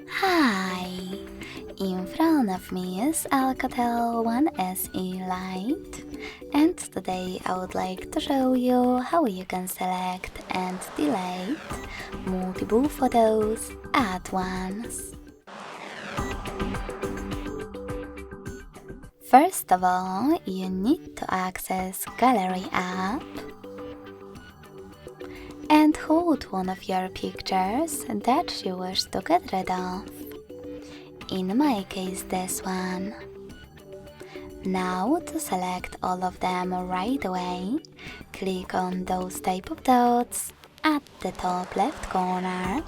Hi! In front of me is ALCATEL 1SE Lite, and today I would like to show you how you can select and delete multiple photos at once. First of all, you need to access Gallery app and hold one of your pictures that you wish to get rid of. In my case, this one. Now to select all of them right away, click on those type of dots at the top left corners.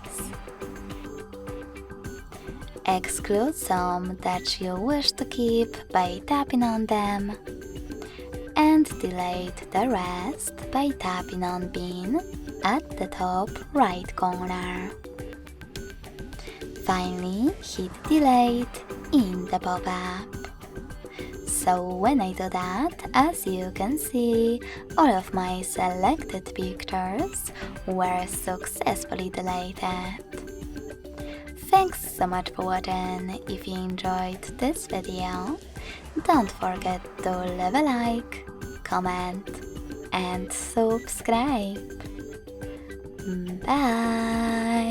Exclude some that you wish to keep by tapping on them, and delete the rest by tapping on Bin at the top right corner. Finally, hit delete in the pop-up. So when I do that, as you can see, all of my selected pictures were successfully deleted. Thanks so much for watching. If you enjoyed this video, don't forget to leave a like, comment and subscribe. Bye!